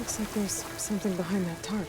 Looks like there's something behind that tarp.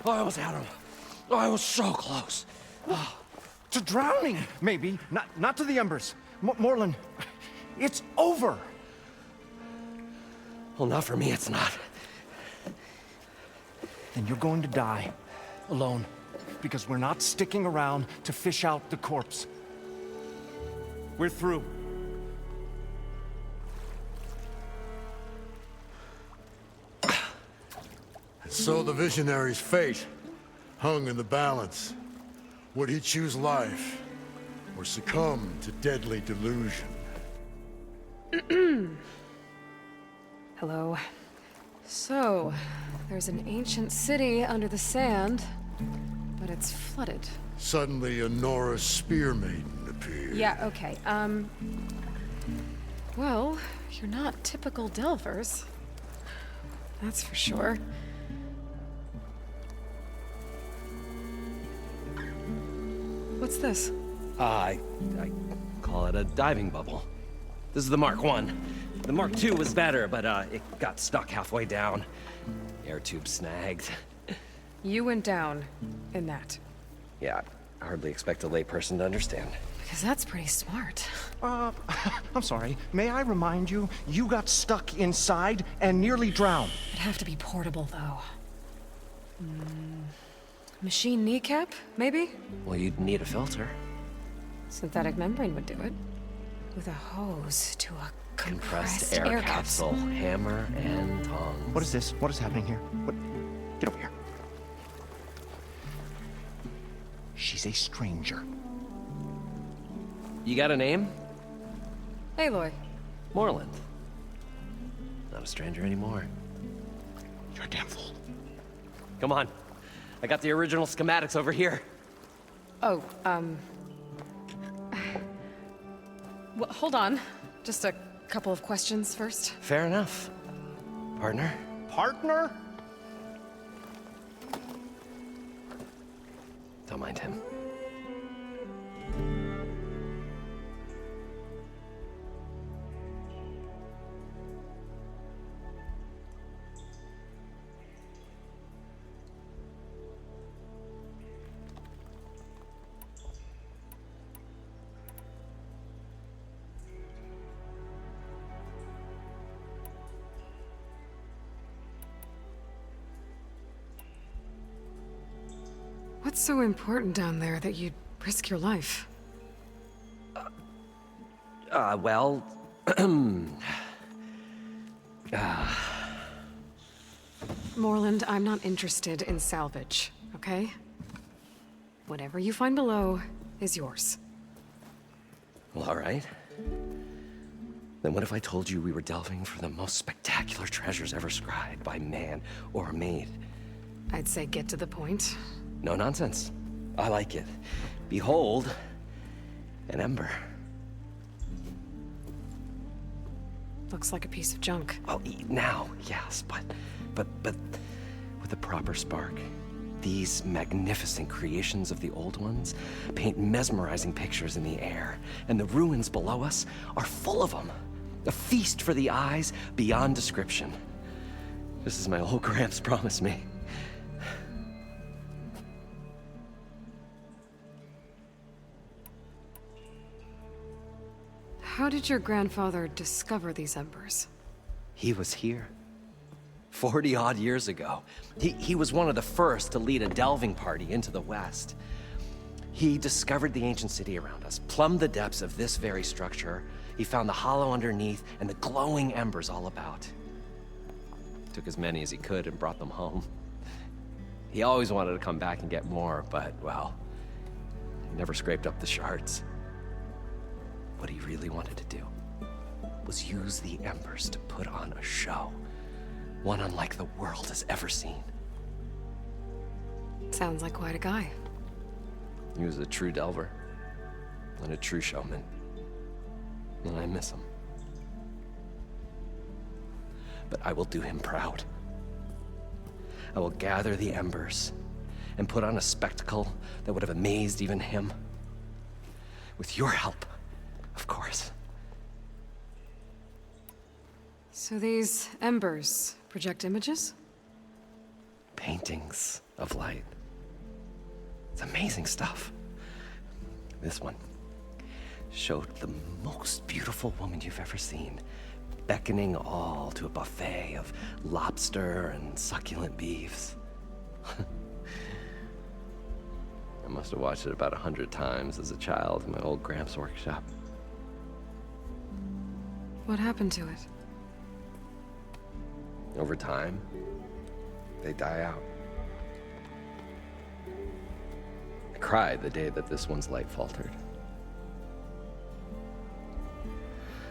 I almost had him. I was so close. To drowning, maybe. Not to the embers. Morlund, it's over. Well, not for me, it's not. Then you're going to die. Alone. Because we're not sticking around to fish out the corpse. We're through. So the visionary's fate hung in the balance. Would he choose life, or succumb to deadly delusion? Hello. So, there's an ancient city under the sand, but it's flooded. Suddenly, a Nora spear maiden appeared. Yeah, okay, well, you're not typical Delvers. That's for sure. What's this? I call it a diving bubble. This is the Mark I. The Mark II was better, but it got stuck halfway down. Air tube snagged. You went down in that. Yeah, I hardly expect a layperson to understand. Because that's pretty smart. I'm sorry. May I remind you, you got stuck inside and nearly drowned. It'd have to be portable, though. Machine kneecap, maybe? Well, you'd need a filter. Synthetic membrane would do it. With a hose to a compressed Air air capsule, hammer and tongs. What is this? What is happening here? What? Get over here. She's a stranger. You got a name? Aloy. Morlund. Not a stranger anymore. You're a damn fool. Come on. I got the original schematics over here. Oh, well, hold on. Just a couple of questions first. Fair enough. Partner? Partner? Don't mind him. What's so important down there that you'd risk your life? Well... Morlund, I'm not interested in salvage, okay? Whatever you find below is yours. Well, all right. Then what if I told you we were delving for the most spectacular treasures ever scribed by man or maid? I'd say get to the point. No nonsense. I like it. Behold, an ember. Looks like a piece of junk. Oh, now, yes, but with the proper spark. These magnificent creations of the old ones paint mesmerizing pictures in the air, and the ruins below us are full of them. A feast for the eyes beyond description. This is my old Gramps promised me. How did your grandfather discover these embers? He was here. 40-odd years ago. He was one of the first to lead a delving party into the West. He discovered the ancient city around us, plumbed the depths of this very structure. He found the hollow underneath and the glowing embers all about. Took as many as he could and brought them home. He always wanted to come back and get more, but, well, he never scraped up the shards. What he really wanted to do was use the embers to put on a show, one unlike the world has ever seen. Sounds like quite a guy. He was a true delver and a true showman, and I miss him. But I will do him proud. I will gather the embers and put on a spectacle that would have amazed even him. With your help, of course. So these embers project images? Paintings of light. It's amazing stuff. This one showed the most beautiful woman you've ever seen, beckoning all to a buffet of lobster and succulent beefs. I must have watched it about 100 times as a child in my old Gramps workshop. What happened to it? Over time, they die out. I cried the day that this one's light faltered.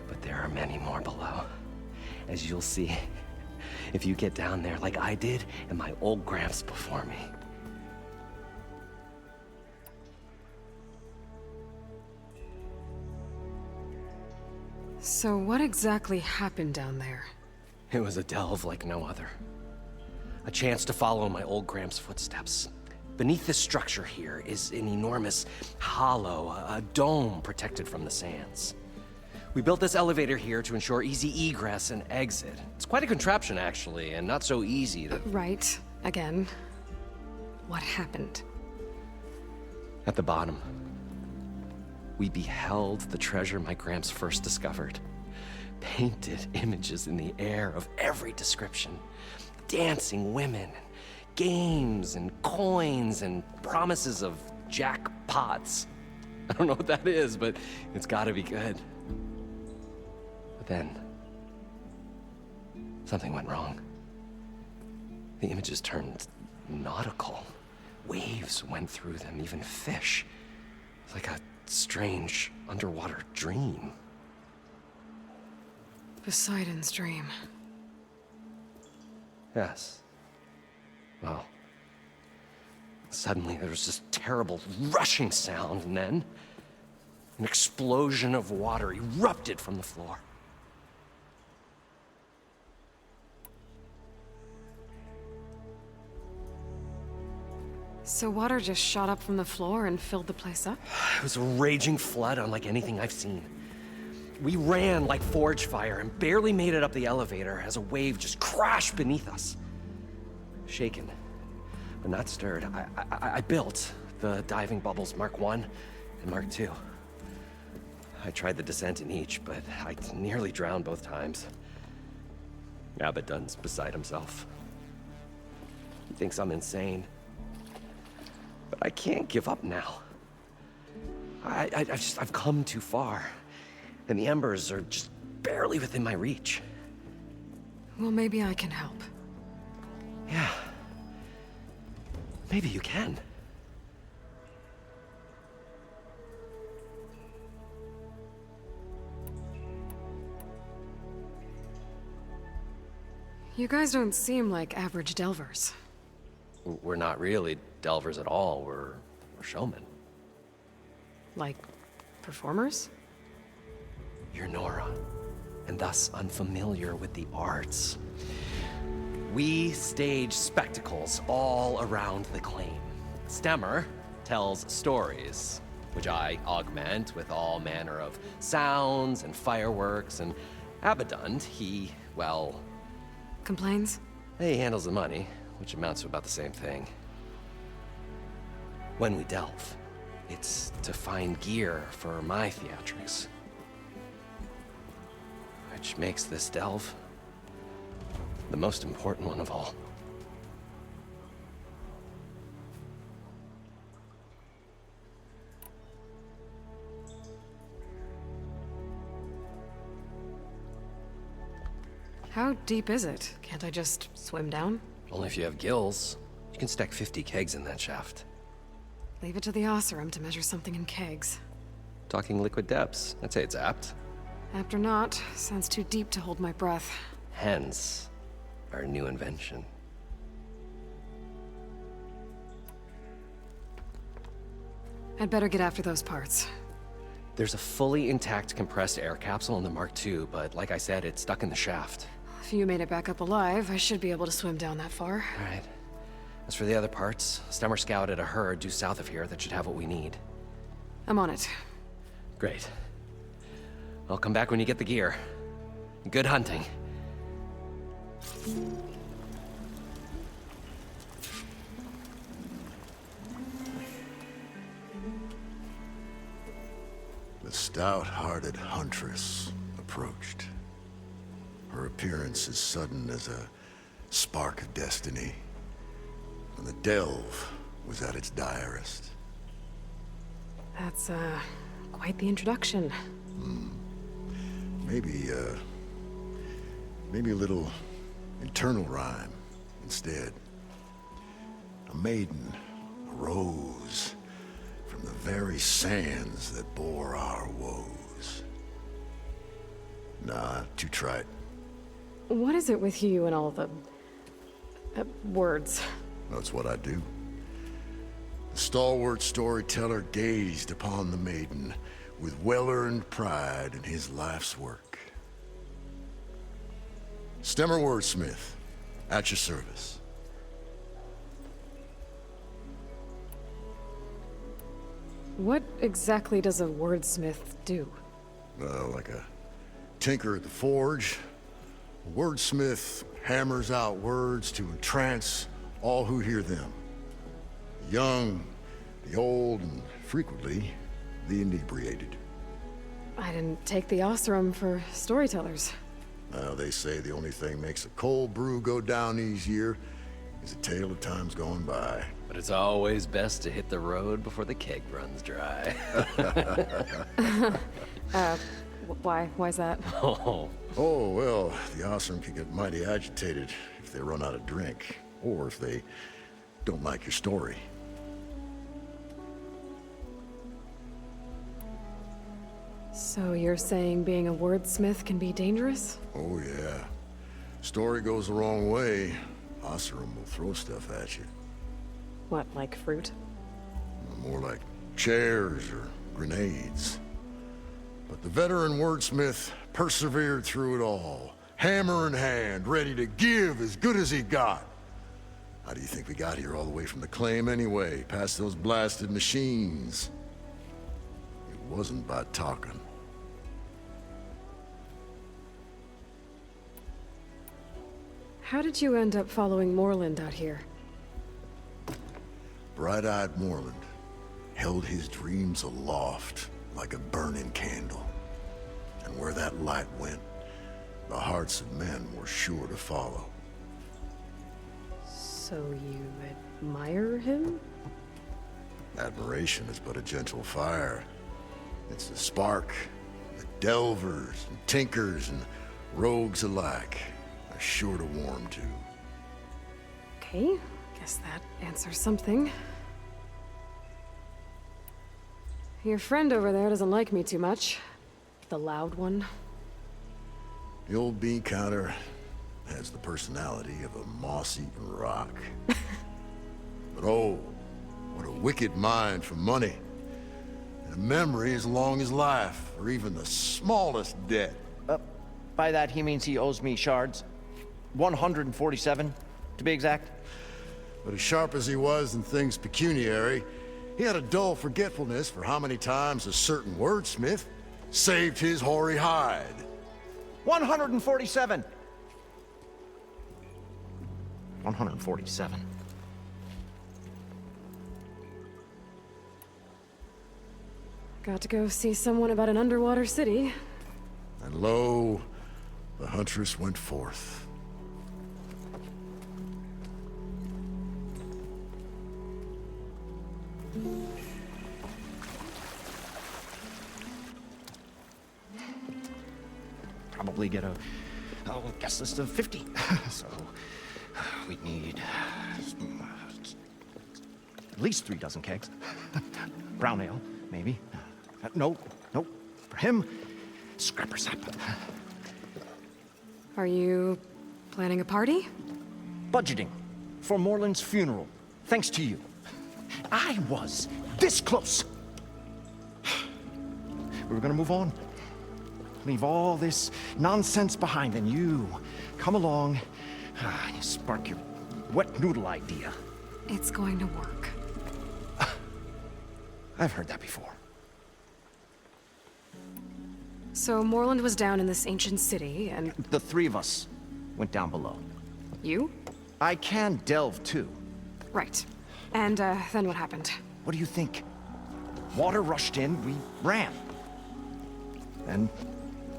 But there are many more below, as you'll see if you get down there like I did and my old Gramps before me. So what exactly happened down there? It was a delve like no other. A chance to follow in my old Gramps' footsteps. Beneath this structure here is an enormous hollow, a dome protected from the sands. We built this elevator here to ensure easy egress and exit. It's quite a contraption, actually, and not so easy to... Right. Again. What happened? At the bottom, we beheld the treasure my Gramps first discovered. Painted images in the air of every description. Dancing women, games and coins and promises of jackpots. I don't know what that is, but it's gotta be good. But then, something went wrong. The images turned nautical. Waves went through them, even fish. It's like a strange underwater dream. Poseidon's dream. Yes. Well, suddenly there was this terrible rushing sound, and then an explosion of water erupted from the floor. So water just shot up from the floor and filled the place up? It was a raging flood unlike anything I've seen. We ran like forge fire and barely made it up the elevator as a wave just crashed beneath us. Shaken, but not stirred, I built the diving bubbles Mark I and Mark II. I tried the descent in each, but I nearly drowned both times. Abaddon's beside himself. He thinks I'm insane. But I can't give up now. I've come too far. And the embers are just barely within my reach. Well, maybe I can help. Yeah. Maybe you can. You guys don't seem like average delvers. We're not really delvers at all. We're showmen. Like, performers? You're Nora, and thus unfamiliar with the arts. We stage spectacles all around the claim. Stemmer tells stories, which I augment with all manner of sounds and fireworks, and Abaddon, he, well... Complains? He handles the money, which amounts to about the same thing. When we delve, it's to find gear for my theatrics. Which makes this delve the most important one of all. How deep is it? Can't I just swim down? Only if you have gills. You can stack 50 kegs in that shaft. Leave it to the Oseram to measure something in kegs. Talking liquid depths, I'd say it's apt. Apt or not, sounds too deep to hold my breath. Hence, our new invention. I'd better get after those parts. There's a fully intact compressed air capsule in the Mark II, but like I said, it's stuck in the shaft. If you made it back up alive, I should be able to swim down that far. All right. As for the other parts, Stemmer scouted a herd due south of here that should have what we need. I'm on it. Great. I'll come back when you get the gear. Good hunting. The stout-hearted huntress approached. Her appearance as sudden as a spark of destiny, when the delve was at its direst. That's, quite the introduction. Maybe a little internal rhyme instead. A maiden arose from the very sands that bore our woes. Nah, too trite. What is it with you and all the... words? That's what I do. The stalwart storyteller gazed upon the maiden with well-earned pride in his life's work. Stemmer Wordsmith, at your service. What exactly does a wordsmith do? Like a tinker at the forge, a wordsmith hammers out words to entrance all who hear them. The young, the old, and frequently, the inebriated. I didn't take the Oseram for storytellers. They say the only thing makes a cold brew go down easier is a tale of times gone by. But it's always best to hit the road before the keg runs dry. Why's that? Oh, Oh, well, the Oseram can get mighty agitated if they run out of drink, or if they don't like your story. So you're saying being a wordsmith can be dangerous? Oh, yeah. Story goes the wrong way, Oseram will throw stuff at you. What, like fruit? More like chairs or grenades. But the veteran wordsmith persevered through it all, hammer in hand, ready to give as good as he got. How do you think we got here all the way from the claim anyway, past those blasted machines? It wasn't by talking. How did you end up following Moreland out here? Bright-eyed Moreland held his dreams aloft like a burning candle. And where that light went, the hearts of men were sure to follow. So you admire him? Admiration is but a gentle fire. It's the spark that delvers and tinkers and rogues alike are sure to warm to. Okay, guess that answers something. Your friend over there doesn't like me too much. The loud one. The old bean counter has the personality of a moss-eaten rock. But oh, what a wicked mind for money. And a memory as long as life, or even the smallest debt. By that, he means he owes me shards. 147, to be exact. But as sharp as he was in things pecuniary, he had a dull forgetfulness for how many times a certain wordsmith saved his hoary hide. 147! 147. Got to go see someone about an underwater city. And lo, the huntress went forth. Probably get Oh, guest list of 50. So, we need at least 3 dozen kegs. Brown ale, maybe. No. For him, scrapper sap. Are you planning a party? Budgeting for Moreland's funeral, thanks to you. I was this close. We were gonna move on. Leave all this nonsense behind, and you come along and you spark your wet noodle idea. It's going to work. I've heard that before. So Moreland was down in this ancient city, and The 3 of us went down below. you? I can delve too. Right. And then what happened? What do you think? Water rushed in, we ran. And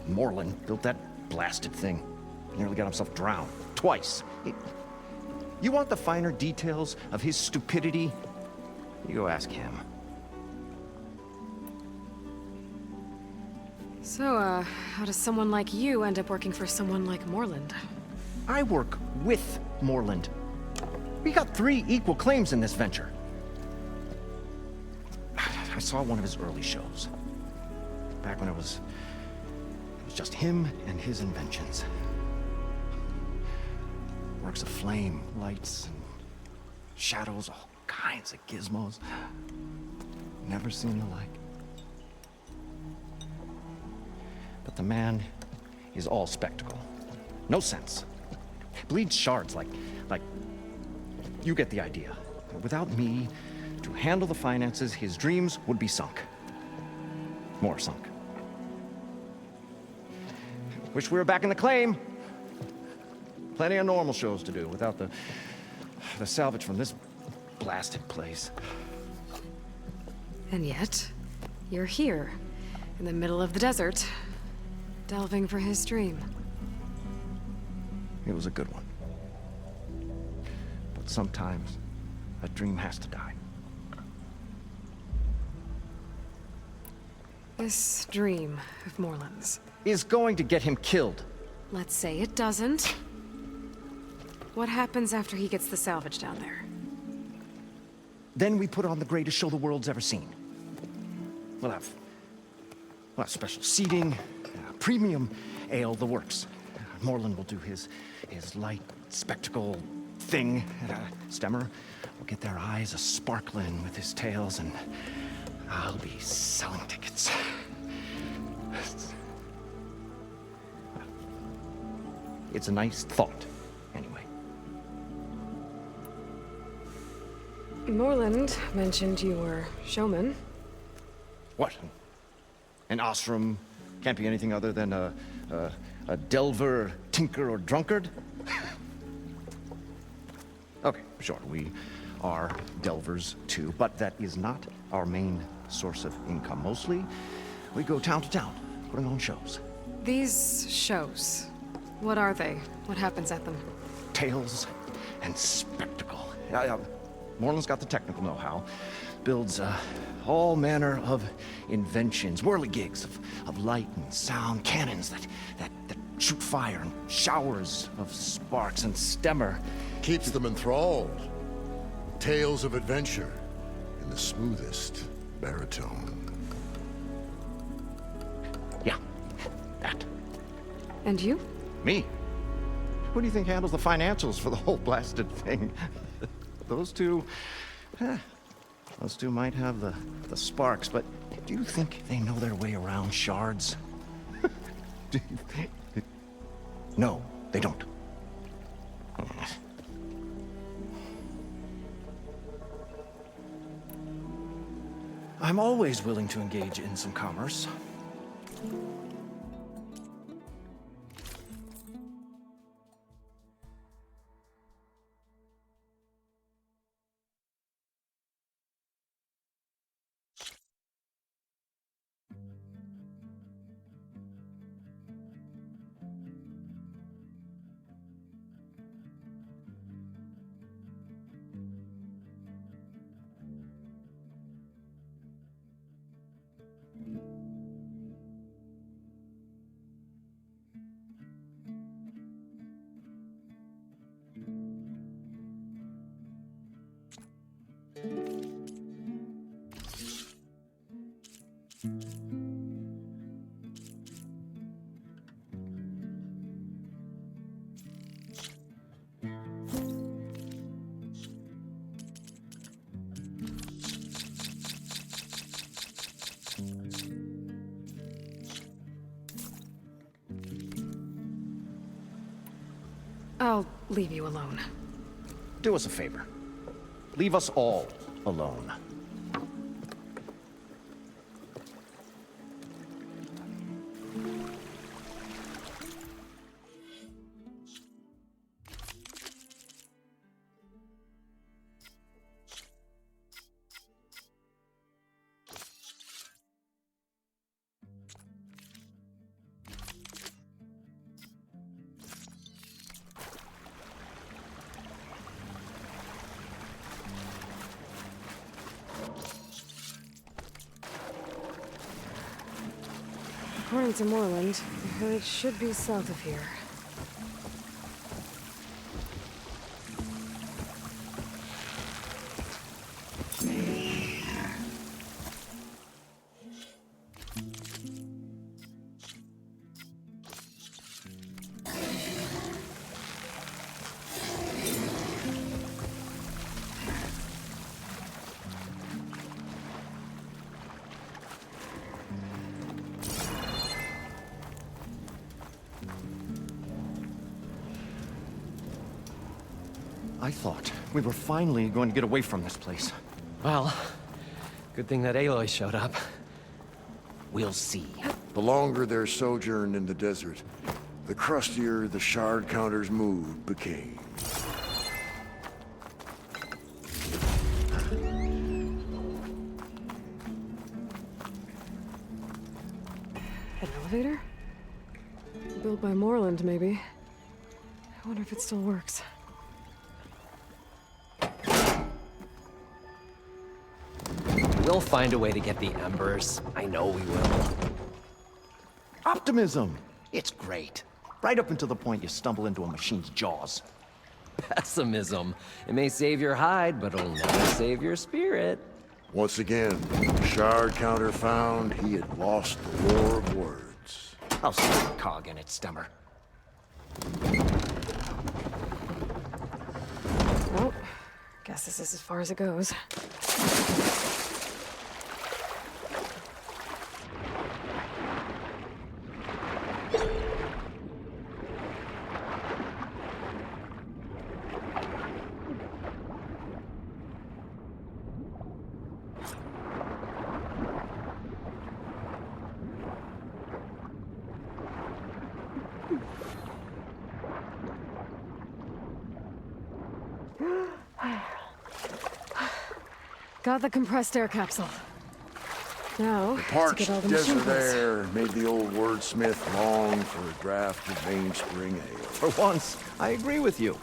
Moreland built that blasted thing. Nearly got himself drowned. Twice. You want the finer details of his stupidity? You go ask him. So, how does someone like you end up working for someone like Moreland? I work with Moreland. We got 3 equal claims in this venture. I saw one of his early shows. Back when it was just him and his inventions. Works of flame, lights, and shadows, all kinds of gizmos. Never seen the like. But the man is all spectacle. No sense. Bleeds shards like... You get the idea. Without me to handle the finances, his dreams would be sunk. More sunk. Wish we were back in the claim. Plenty of normal shows to do without the salvage from this blasted place. And yet, you're here, in the middle of the desert, delving for his dream. It was a good one. But sometimes, a dream has to die. This dream of Moreland's. Is going to get him killed. Let's say it doesn't. What happens after he gets the salvage down there? Then we put on the greatest show the world's ever seen. We'll have special seating, premium ale, the works. Moreland will do his light spectacle thing. Stemmer will get their eyes a-sparkling with his tales, and I'll be selling tickets. It's a nice thought, anyway. Moreland mentioned you were showman. What? An Ostrom can't be anything other than a delver, tinker, or drunkard? Okay, sure, we are delvers too, but that is not our main source of income. Mostly, we go town to town, putting on shows. These shows, what are they? What happens at them? Tales and spectacle. Moreland's got the technical know-how. Builds all manner of inventions, whirligigs of light and sound, cannons that shoot fire, and showers of sparks, and Stemmer. Keeps them enthralled. Tales of adventure in the smoothest baritone. Yeah, that. And you? Me? Who do you think handles the financials for the whole blasted thing? Those two might have the sparks, but do you think they know their way around shards? No, they don't. I'm always willing to engage in some commerce. I'll leave you alone. Do us a favor. Leave us all alone. According to Moreland, the village should be south of here. I thought we were finally going to get away from this place. Well, good thing that Aloy showed up. We'll see. The longer their sojourn in the desert, the crustier the shard counter's mood became. An elevator? Built by Moreland, maybe. I wonder if it still works. We'll find a way to get the embers. I know we will. Optimism! It's great. Right up until the point you stumble into a machine's jaws. Pessimism. It may save your hide, but it'll never save your spirit. Once again, the shard counter found he had lost the war of words. I'll stick a cog in it, Stemmer. Well, guess this is as far as it goes. Got the compressed air capsule. Now, to Parched get all the machine desert parts. air made the old wordsmith long for a draft of mainspring ale. For once, I agree with you.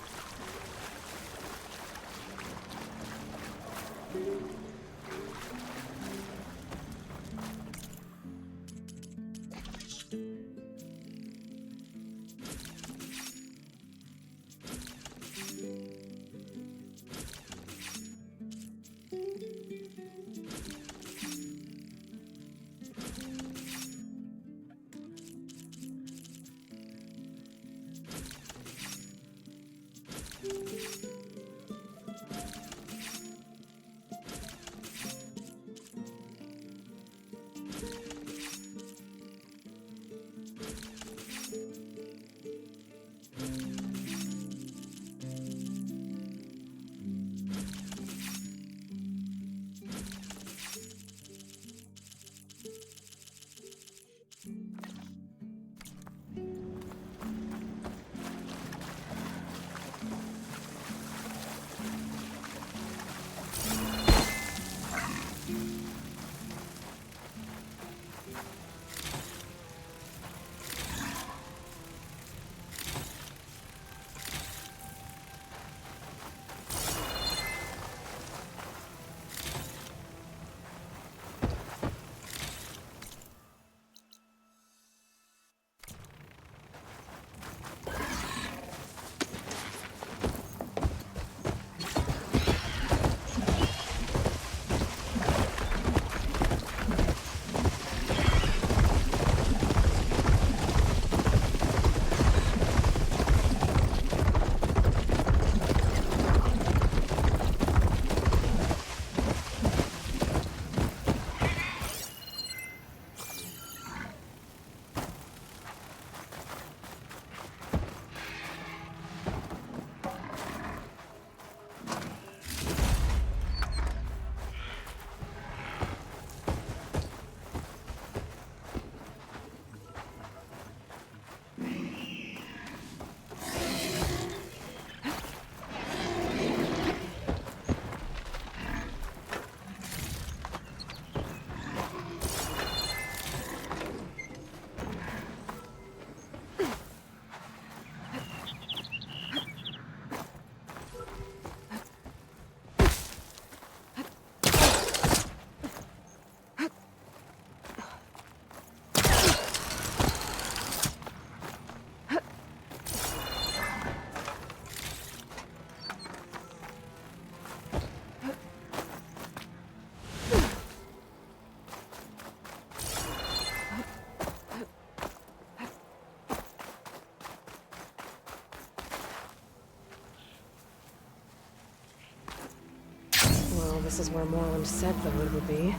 Well, this is where Moreland said the hood would be.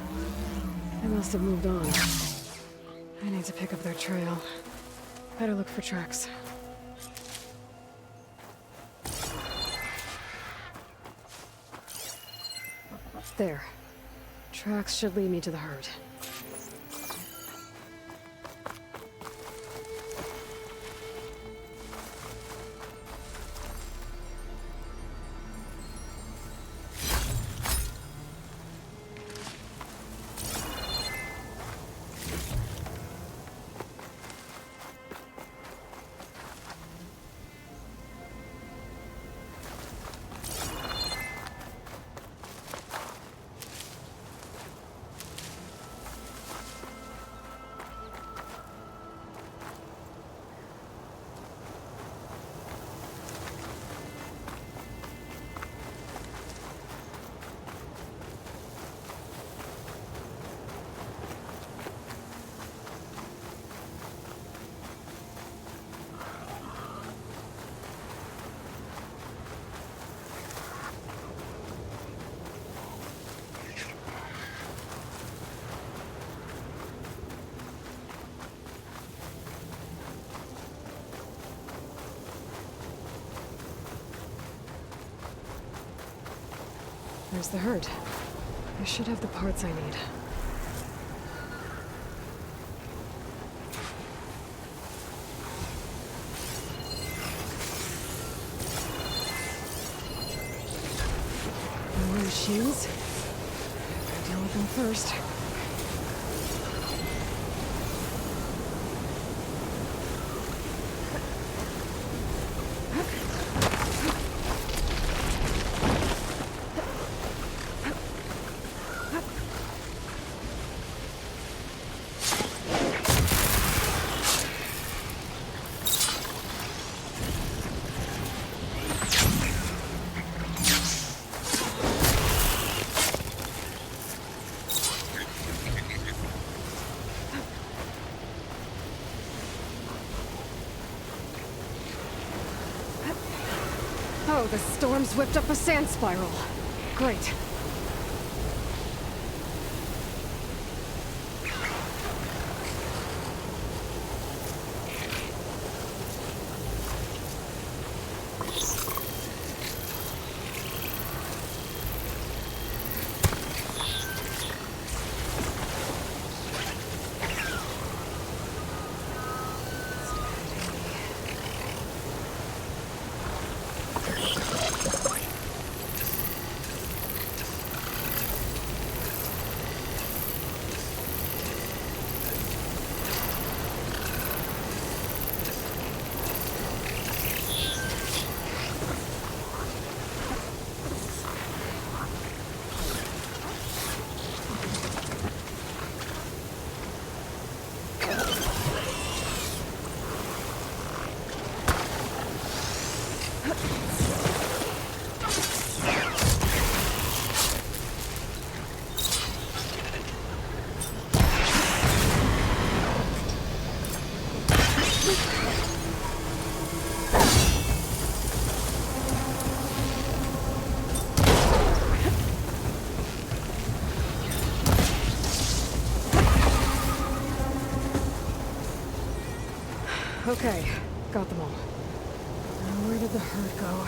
They must have moved on. I need to pick up their trail. Better look for tracks. There. Tracks should lead me to the herd. There's the herd. I should have the parts I need. More machines? Gotta deal with them first. Oh, the storm's whipped up a sand spiral. Great. Okay, got them all. Now where did the herd go?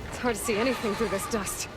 It's hard to see anything through this dust.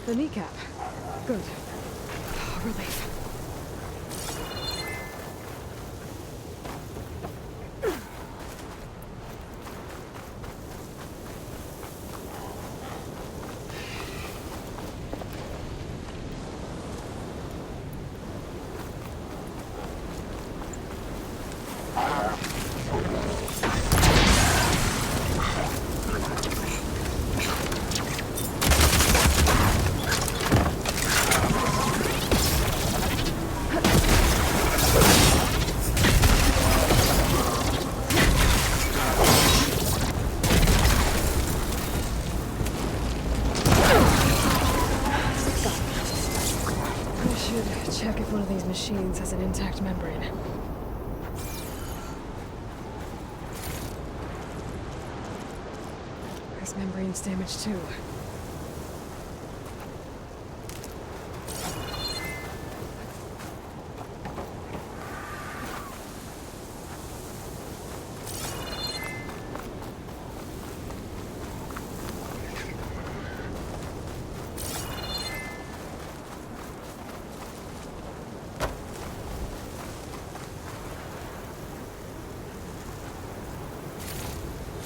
The kneecap. Good. Relief. Check if one of these machines has an intact membrane. This membrane's damaged too.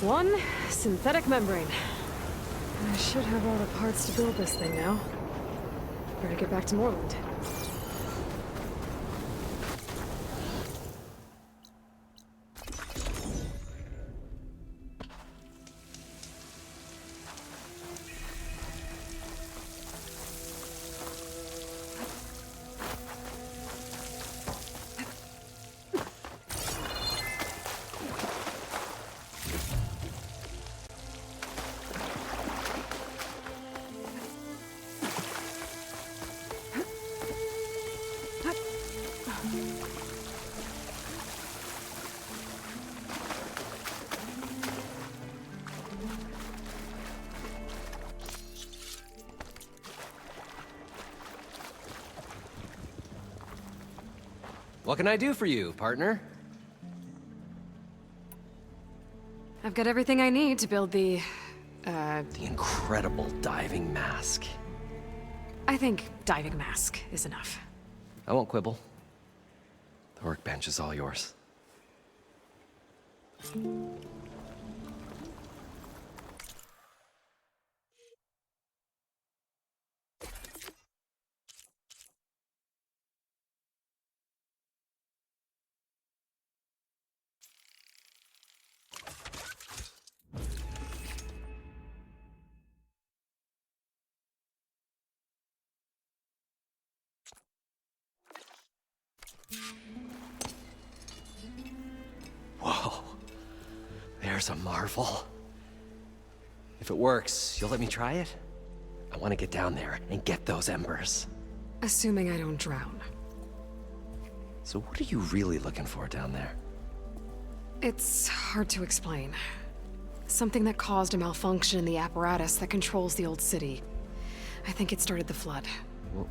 One synthetic membrane. I should have all the parts to build this thing now. Better get back to Moreland. What can I do for you, partner? I've got everything I need to build the incredible diving mask. I think diving mask is enough. I won't quibble. The workbench is all yours. Whoa, there's a marvel. If it works, you'll let me try it? I want to get down there and get those embers. Assuming I don't drown. So what are you really looking for down there? It's hard to explain. Something that caused a malfunction in the apparatus that controls the old city. I think it started the flood. Well,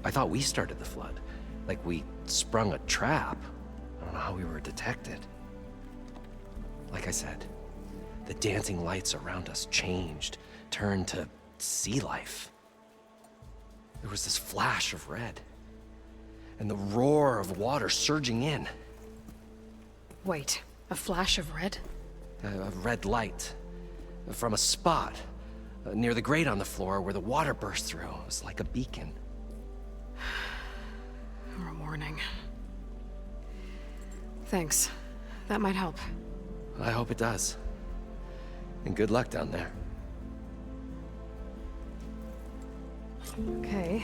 I thought we started the flood. Like we sprung a trap. I don't know how we were detected. Like I said, the dancing lights around us changed, turned to sea life. There was this flash of red, and the roar of water surging in. Wait, a flash of red? A red light from a spot near the grate on the floor where the water burst through. It was like a beacon. Or a warning. Thanks. That might help. I hope it does. And good luck down there. Okay,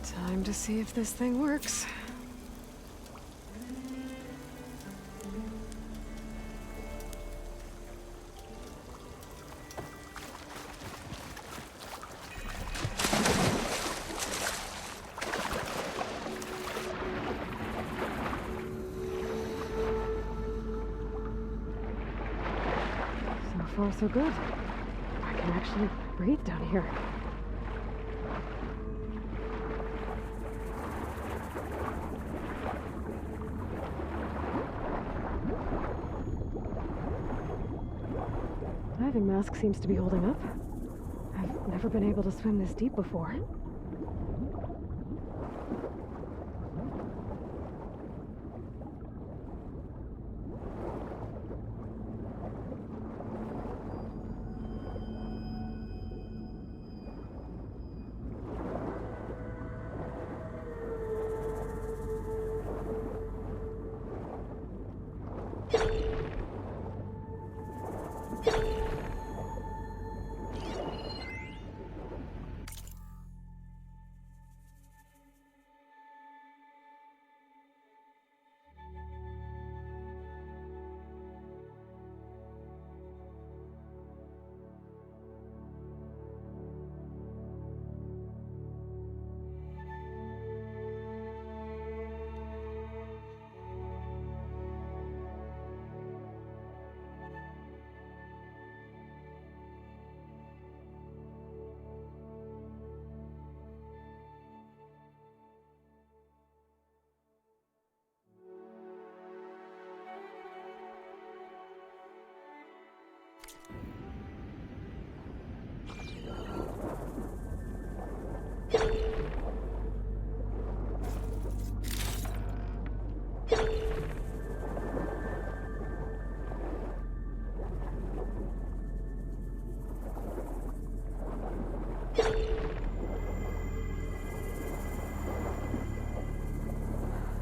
time to see if this thing works. So far, so good. I can actually breathe down here. Diving mask seems to be holding up. I've never been able to swim this deep before.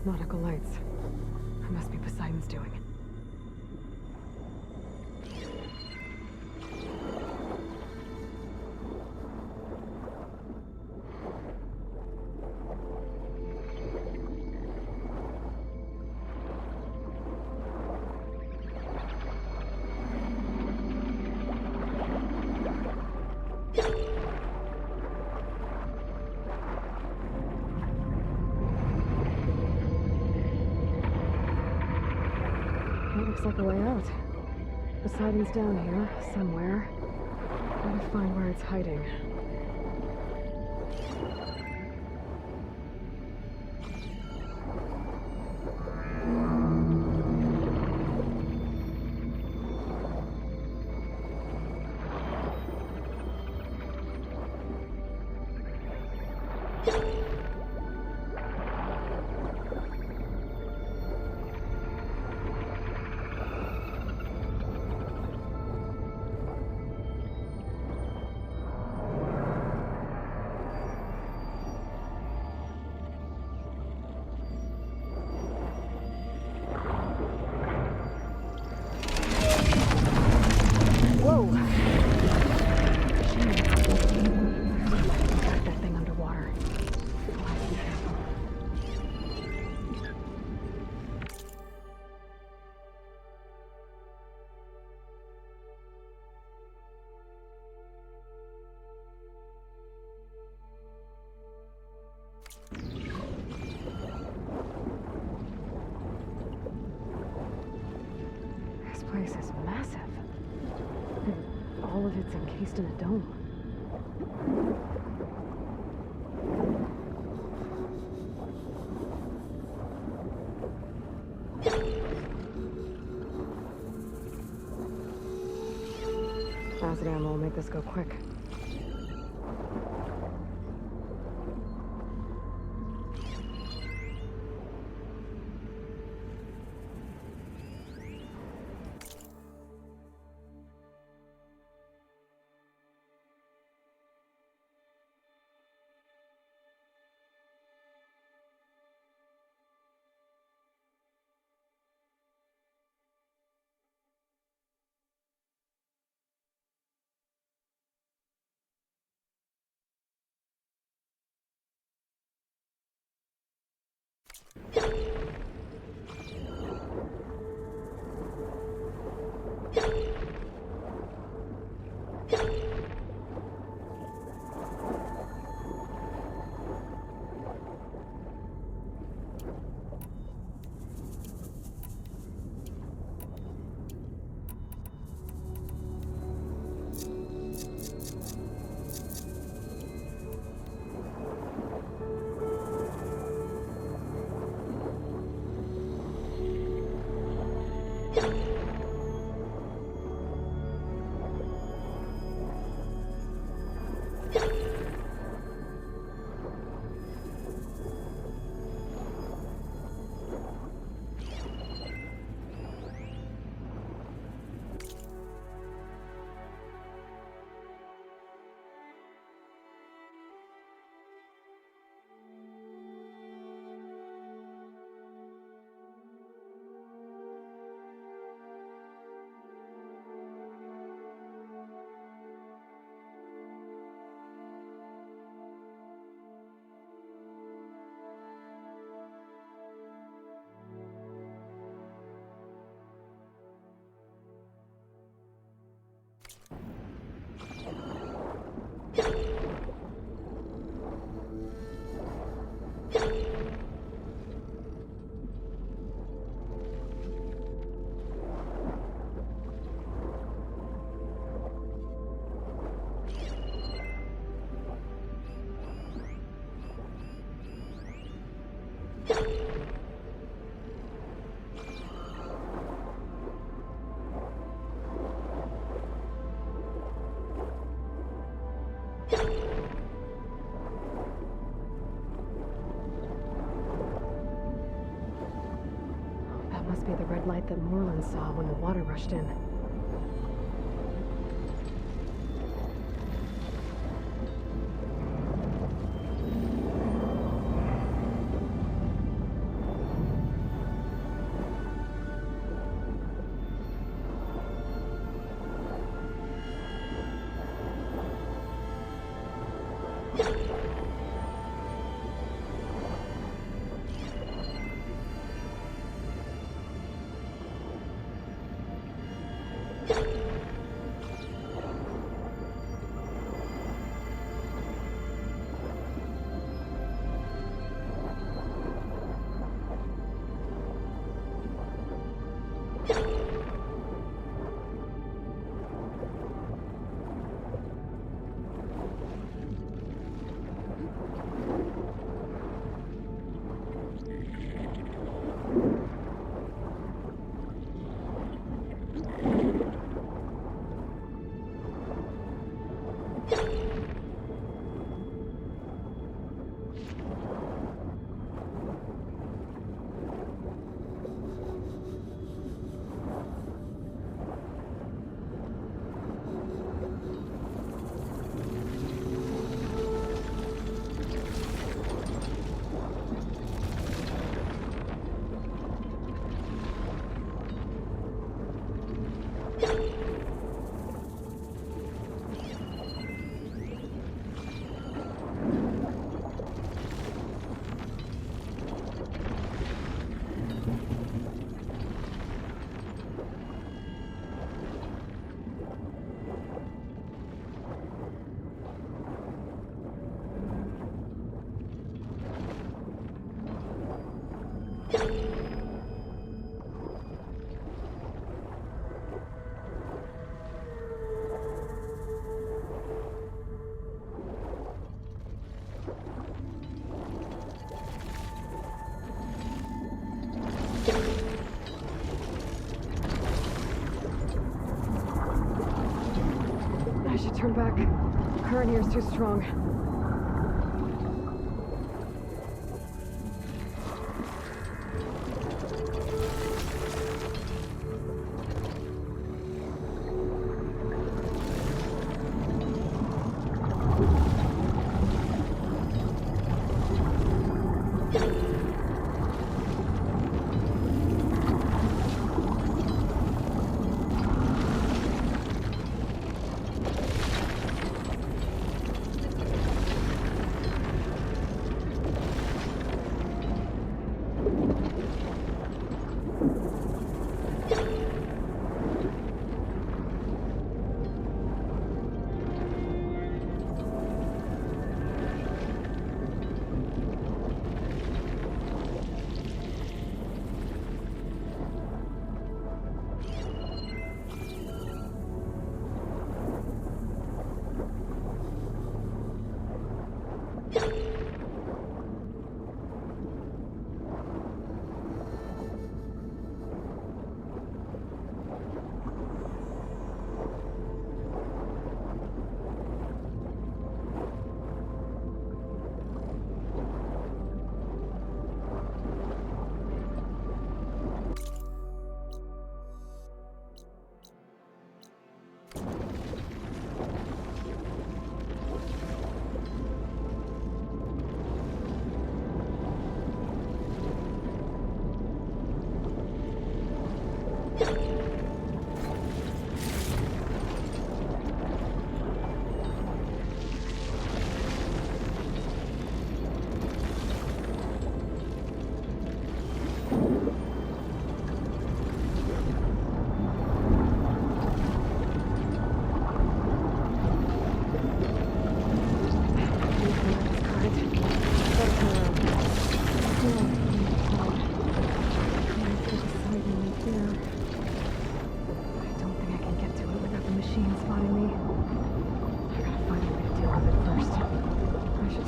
Nautical lights. It must be Poseidon's doing. Looks like a way out. Poseidon's down here, somewhere. Gotta find where it's hiding. Whoa! Got that thing underwater. I'll have to be careful. This place is massive. And all of it's encased in a dome. Acid ammo will make this go quick. That must be the red light that Moreland saw when the water rushed in. I should turn back. Current here is too strong.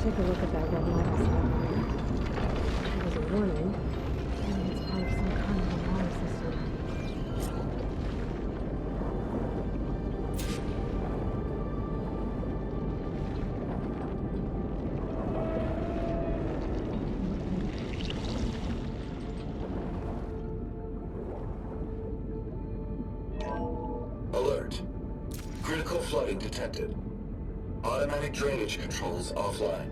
Take a look at that red light I saw earlier. It was a warning. Maybe it's part of some kind of alarm system. Alert. Critical flooding detected. Automatic drainage controls offline.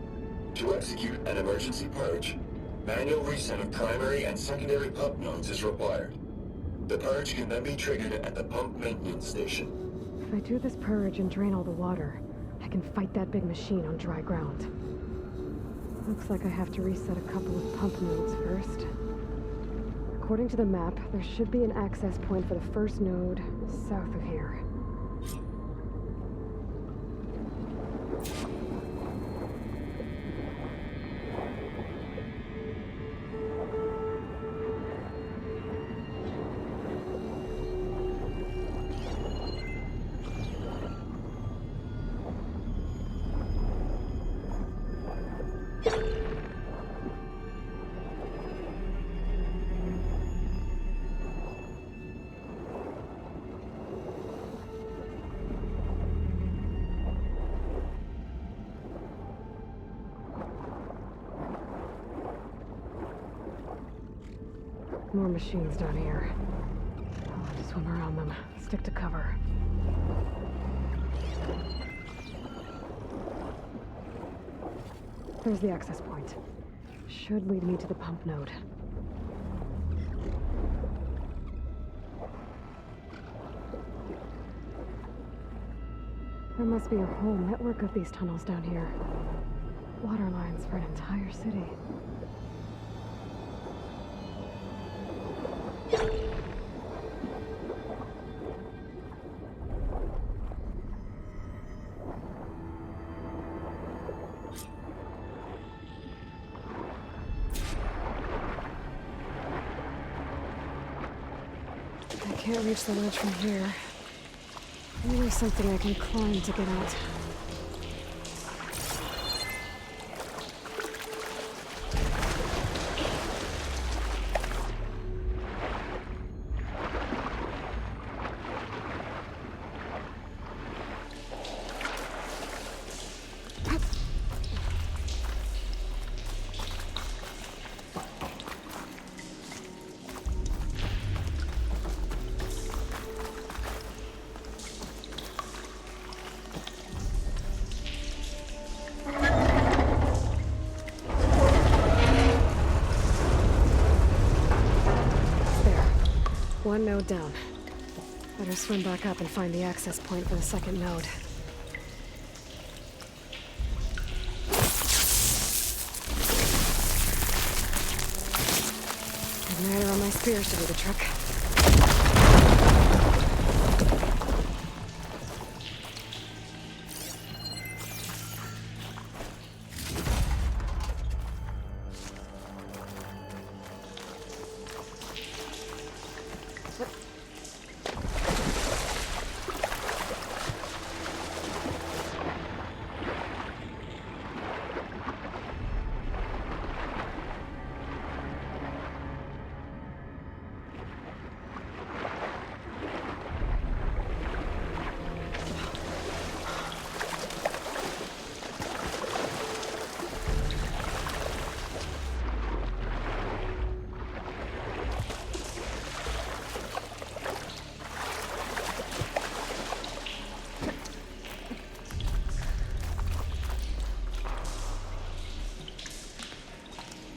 To execute an emergency purge, manual reset of primary and secondary pump nodes is required. The purge can then be triggered at the pump maintenance station. If I do this purge and drain all the water, I can fight that big machine on dry ground. Looks like I have to reset a couple of pump nodes first. According to the map, there should be an access point for the first node south of here. More machines down here. I'll have to swim around them. Stick to cover. There's the access point. Should lead me to the pump node. There must be a whole network of these tunnels down here. Water lines for an entire city. I can't reach the ledge from here. Maybe something I can climb to get out. One node down. Better swim back up and find the access point for the second node. Igniter on my spear should do the trick.